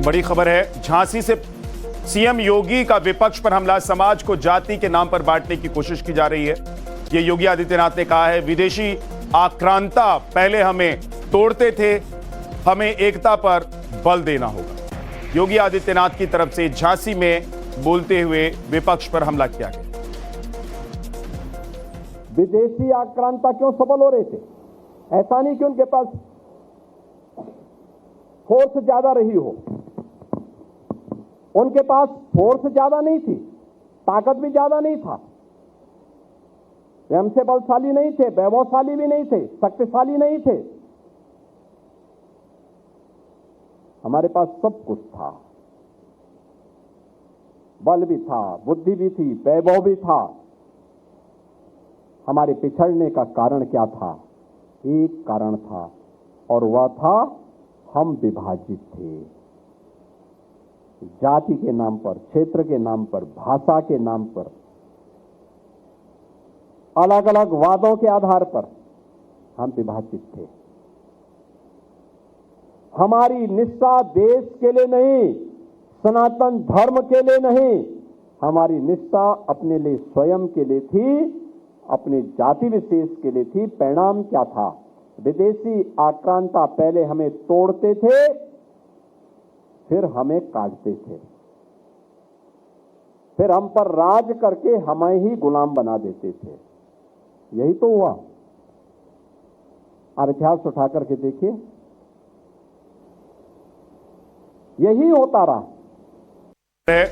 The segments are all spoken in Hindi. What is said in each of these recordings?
बड़ी खबर है, झांसी से सीएम योगी का विपक्ष पर हमला, समाज को जाति के नाम पर बांटने की कोशिश की जा रही है। ये योगी आदित्यनाथ ने कहा है, विदेशी आक्रांता पहले हमें तोड़ते थे, हमें एकता पर बल देना होगा। योगी आदित्यनाथ की तरफ से झांसी में बोलते हुए विपक्ष पर हमला किया गया। विदेशी आक्रांता क्यों सबल हो रहे थे? ऐसा नहीं कि उनके पास फोर्स ज्यादा रही हो, उनके पास फोर्स ज्यादा नहीं थी, ताकत भी ज्यादा नहीं था, वे हमसे बलशाली नहीं थे, वैभवशाली भी नहीं थे, शक्तिशाली नहीं थे। हमारे पास सब कुछ था, बल भी था, बुद्धि भी थी, वैभव भी था। हमारे पिछड़ने का कारण क्या था? एक कारण था, और वह था हम विभाजित थे। जाति के नाम पर, क्षेत्र के नाम पर, भाषा के नाम पर, अलग अलग वादों के आधार पर हम विभाजित थे। हमारी निष्ठा देश के लिए नहीं, सनातन धर्म के लिए नहीं, हमारी निष्ठा अपने लिए स्वयं के लिए थी, अपने जाति विशेष के लिए थी। परिणाम क्या था? विदेशी आक्रांता पहले हमें तोड़ते थे, फिर हमें काटते थे, फिर हम पर राज करके हमें ही गुलाम बना देते थे। यही तो हुआ। और इतिहास उठा करके देखिए, यही होता रहा।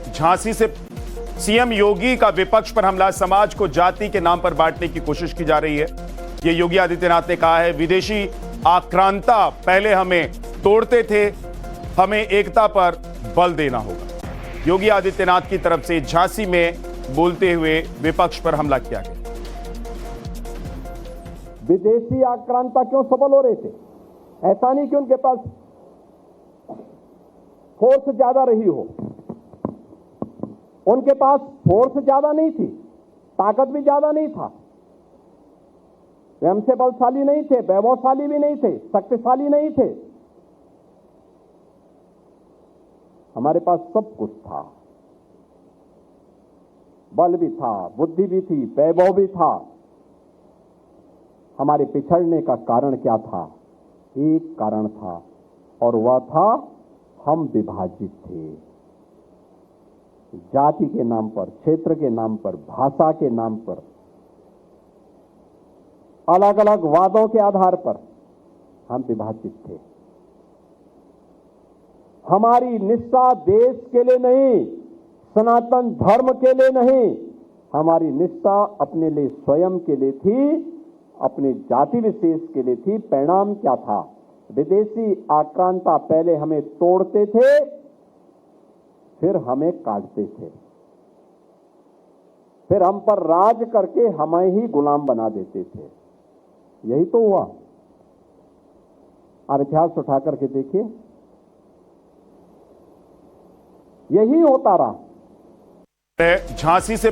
झांसी से सीएम योगी का विपक्ष पर हमला, समाज को जाति के नाम पर बांटने की कोशिश की जा रही है। ये योगी आदित्यनाथ ने कहा है, विदेशी आक्रांता पहले हमें तोड़ते थे, हमें एकता पर बल देना होगा। योगी आदित्यनाथ की तरफ से झांसी में बोलते हुए विपक्ष पर हमला किया गया। विदेशी आक्रांता क्यों सबल हो रहे थे? ऐसा नहीं कि उनके पास फोर्स ज्यादा रही हो, उनके पास फोर्स ज्यादा नहीं थी, ताकत भी ज्यादा नहीं था, वे हमसे बलशाली नहीं थे, वैभवशाली भी नहीं थे, शक्तिशाली नहीं थे। हमारे पास सब कुछ था, बल भी था, बुद्धि भी थी, वैभव भी था। हमारे पिछड़ने का कारण क्या था? एक कारण था, और वह था हम विभाजित थे। जाति के नाम पर, क्षेत्र के नाम पर, भाषा के नाम पर, अलग अलग वादों के आधार पर हम विभाजित थे। हमारी निष्ठा देश के लिए नहीं, सनातन धर्म के लिए नहीं, हमारी निष्ठा अपने लिए स्वयं के लिए थी, अपने जाति विशेष के लिए थी। परिणाम क्या था? विदेशी आक्रांता पहले हमें तोड़ते थे, फिर हमें काटते थे, फिर हम पर राज करके हमें ही गुलाम बना देते थे। यही तो हुआ। और इतिहास उठा करके देखिए, यही होता रहा। झांसी से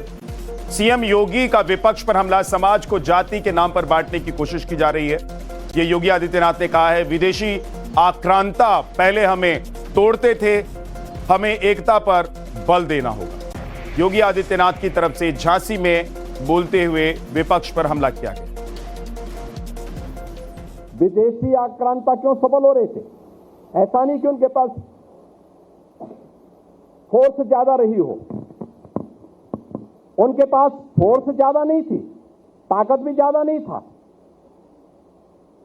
सीएम योगी का विपक्ष पर हमला, समाज को जाति के नाम पर बांटने की कोशिश की जा रही है। ये योगी आदित्यनाथ ने कहा है, विदेशी आक्रांता पहले हमें तोड़ते थे, हमें एकता पर बल देना होगा। योगी आदित्यनाथ की तरफ से झांसी में बोलते हुए विपक्ष पर हमला किया गया। विदेशी आक्रांता क्यों सबल हो रहे थे? ऐसा नहीं कि उनके पास फोर्स ज्यादा रही हो, उनके पास फोर्स ज्यादा नहीं थी, ताकत भी ज्यादा नहीं था,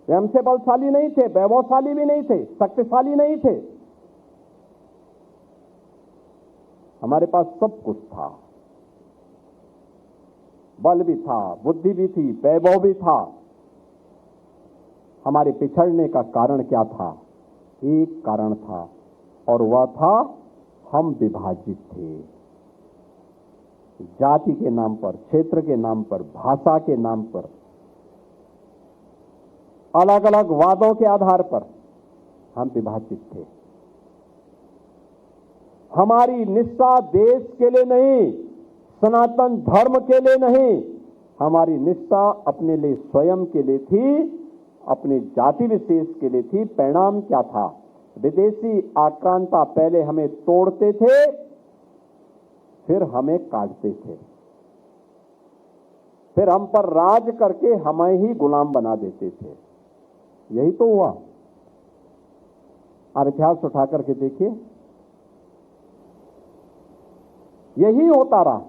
वे हमसे बलशाली नहीं थे, वैभवशाली भी नहीं थे, शक्तिशाली नहीं थे। हमारे पास सब कुछ था, बल भी था, बुद्धि भी थी, वैभव भी था। हमारे पिछड़ने का कारण क्या था? एक कारण था, और वह था हम विभाजित थे। जाति के नाम पर, क्षेत्र के नाम पर, भाषा के नाम पर, अलग अलग वादों के आधार पर हम विभाजित थे। हमारी निष्ठा देश के लिए नहीं, सनातन धर्म के लिए नहीं, हमारी निष्ठा अपने लिए स्वयं के लिए थी, अपने जाति विशेष के लिए थी। परिणाम क्या था? विदेशी आक्रांता पहले हमें तोड़ते थे, फिर हमें काटते थे, फिर हम पर राज करके हमें ही गुलाम बना देते थे। यही तो हुआ। और इतिहास उठा करके देखिए, यही होता रहा।